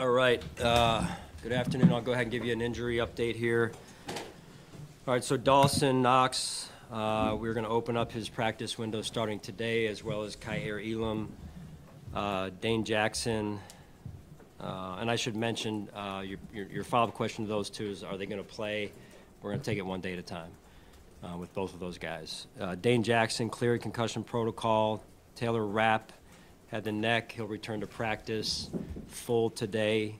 All right. Good afternoon. I'll go ahead and give you an injury update here. All right, so Dawson Knox, we're going to open up his practice window starting today, as well as Kaiir Elam, Dane Jackson, and I should mention your follow-up question to those two is, are they going to play? We're going to take it one day at a time with both of those guys. Dane Jackson cleared concussion protocol. Taylor Rapp had the neck. He'll return to practice full today.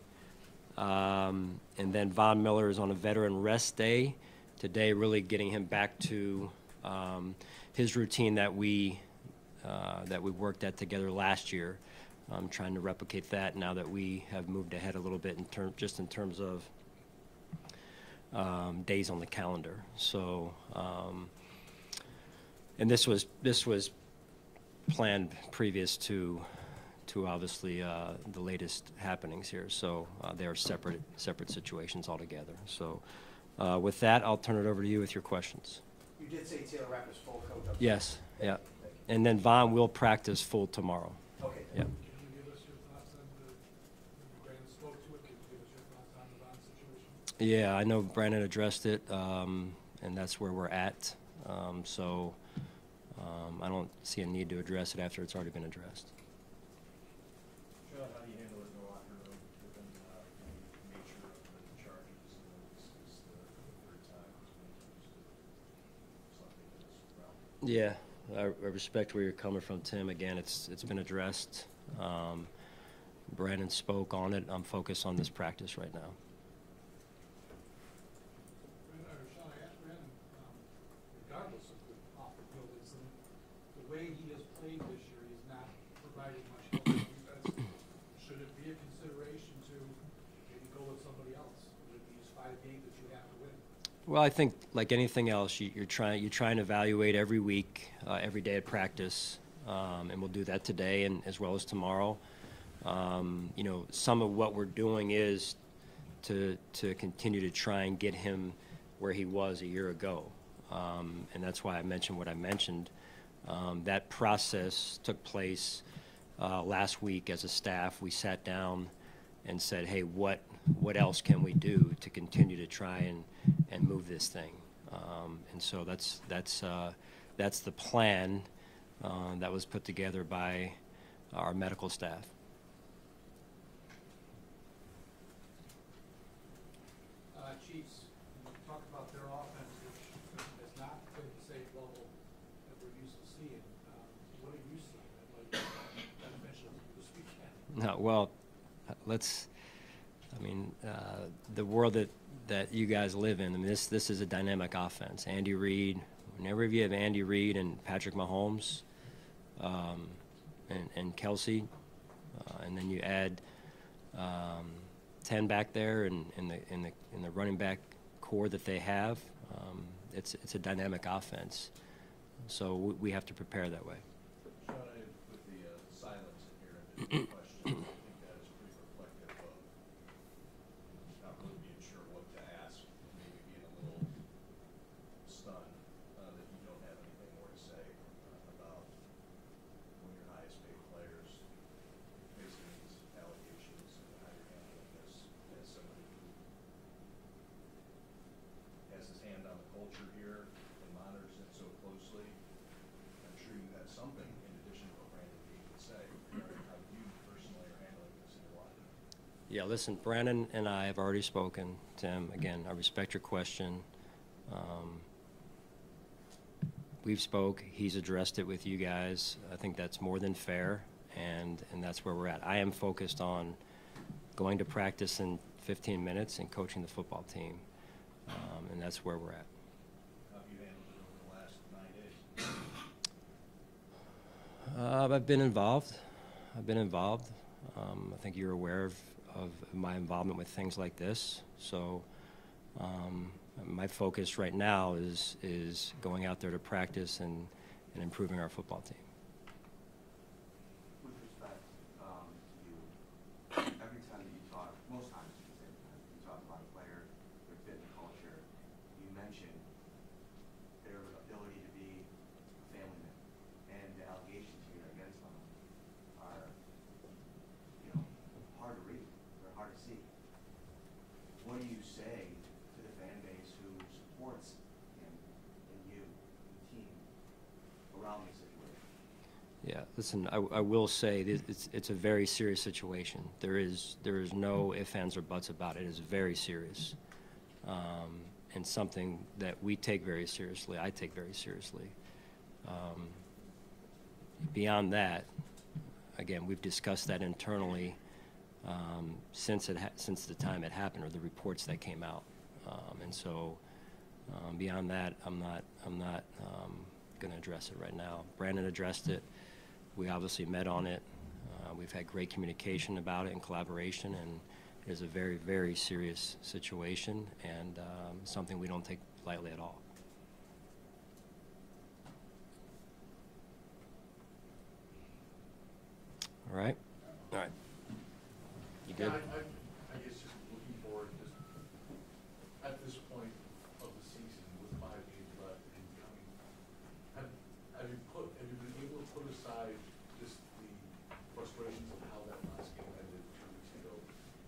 And then Von Miller is on a veteran rest day today, really getting him back to his routine that we worked at together last year. Trying to replicate that now that we have moved ahead a little bit in terms of days on the calendar. So, and this was planned previous to obviously the latest happenings here. So they are separate situations altogether. So with that, I'll turn it over to you with your questions. You did say Taylor Rapp is full, Coach. Yes, yeah. And then Von will practice full tomorrow. Okay. Yeah. Can you give us your thoughts on Brandon spoke to it? Can you give us your thoughts on the Von situation? Yeah, I know Brandon addressed it, and that's where we're at. So I don't see a need to address it after it's already been addressed. Sean, how do you handle it in the locker room, given the nature of the charges? This is the third time he's been accused of something in this realm. Yeah, I respect where you're coming from, Tim. Again, it's been addressed. Brandon spoke on it. I'm focused on this practice right now. Sean, I asked Brandon, regardless of the off-the-field incident, the way he has played this year, he's not provided much help to you guys. Should it be a consideration to maybe go with somebody else with these 5 games that you have to win? Well, I think like anything else, you're trying to evaluate every week, every day at practice, and we'll do that today and as well as tomorrow. You know, some of what we're doing is to continue to try and get him where he was a year ago, and that's why I mentioned what I mentioned. That process took place last week as a staff. We sat down and said, hey, what else can we do to continue to try and move this thing? And so that's the plan that was put together by our medical staff. Chiefs, you talked about their offense, which has not been the same level that we're used to seeing. What are you seeing that might be beneficial this weekend? No, well, the world that you guys live in, I mean, this is a dynamic offense. Andy Reid, whenever you have Andy Reid and Patrick Mahomes and Kelsey, and then you add 10 back there and in the running back core that they have, it's a dynamic offense. So we have to prepare that way. Sean, with the silence in here and the question, I think that is pretty reflective of not really being sure what to ask, maybe being a little stunned that you don't have anything more to say about one of your highest paid players facing these allegations and how you're handling this as somebody who has his hand on the culture here and monitors it so closely. I'm sure you have something in addition to what Brandon Reed would say regarding how you personally are handling this in your locker room. Yeah, listen, Brandon and I have already spoken, Tim. Again, I respect your question. We've spoke. He's addressed it with you guys. I think that's more than fair, and that's where we're at. I am focused on going to practice in 15 minutes and coaching the football team, and that's where we're at. How have you handled it over the last 9 days? I've been involved. I think you're aware of my involvement with things like this. So my focus right now is going out there to practice and improving our football team. With respect every time that you talk, most times you talk about a player, their fit and culture, you mention their ability to be a family man, and the allegations here against them are, hard to read. They're hard to Yeah, listen, I will say it's a very serious situation. There is no ifs, ands, or buts about it. It is very serious, and something that we take very seriously. I take very seriously. Beyond that, again, we've discussed that internally since the time it happened, or the reports that came out, and so beyond that, I'm not going to address it right now. Brandon addressed it. We obviously met on it. We've had great communication about it and collaboration, and it is a very, very serious situation and something we don't take lightly at all. All right? All right. You good? I guess just looking forward, just at this point of the season with 5 games left and coming, have you been able to put aside just the frustrations of how that last game ended 2 weeks ago,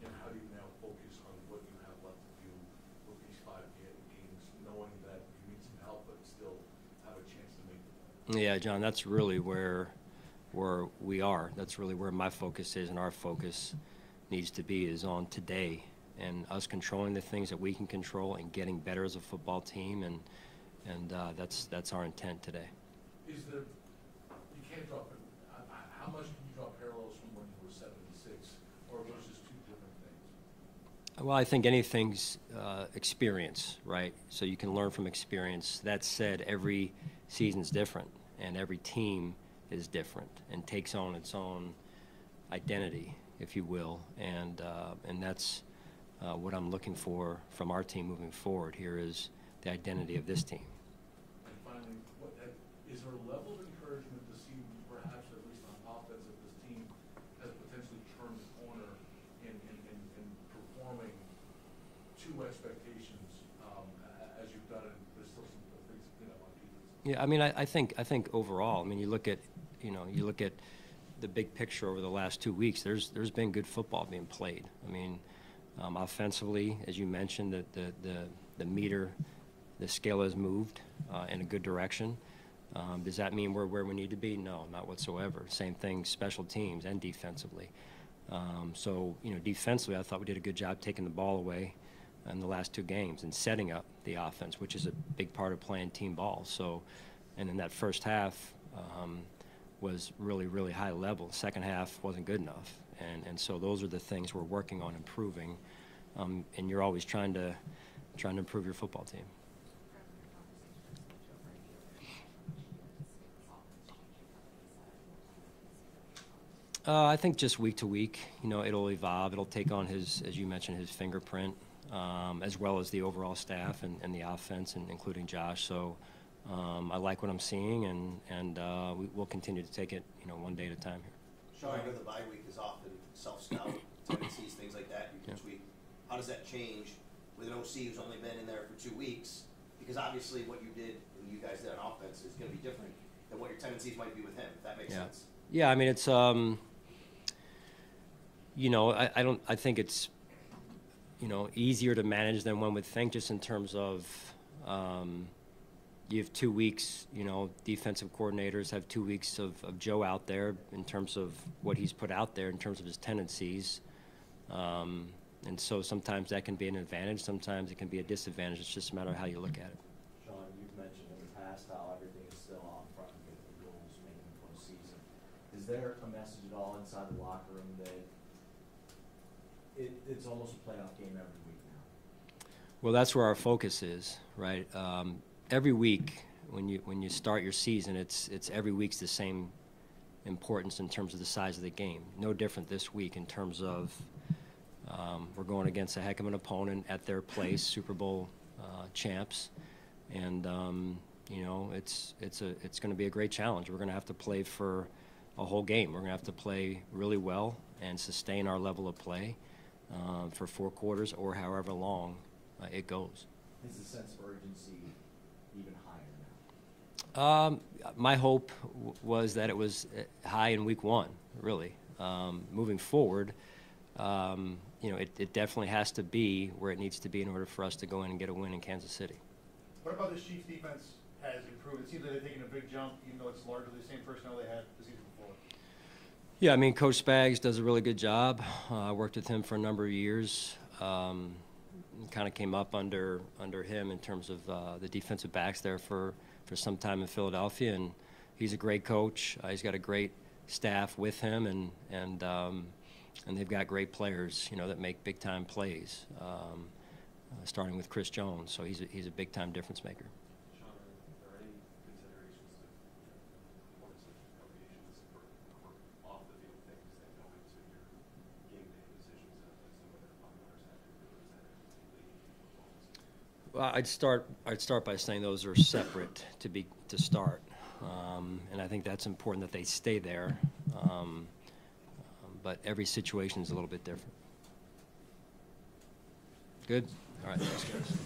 and how do you now focus on what you have left to do with these 5 games, knowing that you need some help but still have a chance to make them? Yeah, John, that's really where we are. That's really where my focus is, and our focus needs to be, is on today and us controlling the things that we can control and getting better as a football team, and that's our intent today. Is there, you can't draw, how much can you draw parallels from when you were 7-6, or was it just 2 different things? Well, I think anything's experience, right? So you can learn from experience. That said, every season's different, and every team is different and takes on its own identity, if you will, and that's what I'm looking for from our team moving forward. Here is the identity of this team. And finally, is there a level of encouragement to see perhaps, at least on offense, that this team has potentially turned the corner in performing to expectations as you've done, and there's still some things to clean up on defense? Yeah, I mean, I think overall, I mean, you look at the big picture over the last 2 weeks. There's been good football being played. I mean, offensively, as you mentioned, the meter, the scale has moved in a good direction. Does that mean we're where we need to be? No, not whatsoever. Same thing, special teams and defensively. So, defensively, I thought we did a good job taking the ball away in the last 2 games and setting up the offense, which is a big part of playing team ball. So, and in that first half was really, really high level. Second half wasn't good enough. And so those are the things we're working on improving. And you're always trying to improve your football team. I think just week to week, it'll evolve. It'll take on his, as you mentioned, his fingerprint, as well as the overall staff and the offense, and including Josh. So I like what I'm seeing, and we'll continue to take it, one day at a time here. Sean, I know the bye week is often self-scout, tendencies, things like that. You can tweak. How does that change with an OC who's only been in there for 2 weeks? Because obviously what you did and you guys did on offense is going to be different than what your tendencies might be with him, if that makes sense. Yeah, I mean, it's, I think it's, easier to manage than one would think, just in terms of, you have 2 weeks, defensive coordinators have 2 weeks of Joe out there in terms of what he's put out there in terms of his tendencies. And so sometimes that can be an advantage, sometimes it can be a disadvantage. It's just a matter of how you look at it. Sean, you've mentioned in the past how everything is still on front and get the goals making the postseason. Is there a message at all inside the locker room that it's almost a playoff game every week now? Well, that's where our focus is, right? Every week when you start your season, it's every week's the same importance in terms of the size of the game. No different this week in terms of we're going against a heck of an opponent at their place, Super Bowl champs, and it's going to be a great challenge. We're going to have to play for a whole game. We're going to have to play really well and sustain our level of play for 4 quarters or however long it goes. Is the sense of urgency even higher now? My hope was that it was high in week 1, really. Moving forward, it definitely has to be where it needs to be in order for us to go in and get a win in Kansas City. What about this Chiefs defense has improved? It seems like they're taking a big jump, even though it's largely the same personnel they had the season Yeah, I mean, Coach Spags does a really good job. I worked with him for a number of years. Kind of came up under him in terms of the defensive backs there for some time in Philadelphia, and he's a great coach. He's got a great staff with him, and they've got great players, you know, that make big time plays. Starting with Chris Jones, so he's a big time difference maker. Sean, are there any considerations to points of allegations for off the field things that go into your game day decisions as to whether players have to be represented in the Well, I'd start by saying those are separate to start, and I think that's important that they stay there. But every situation is a little bit different. Good. All right. Thanks, guys.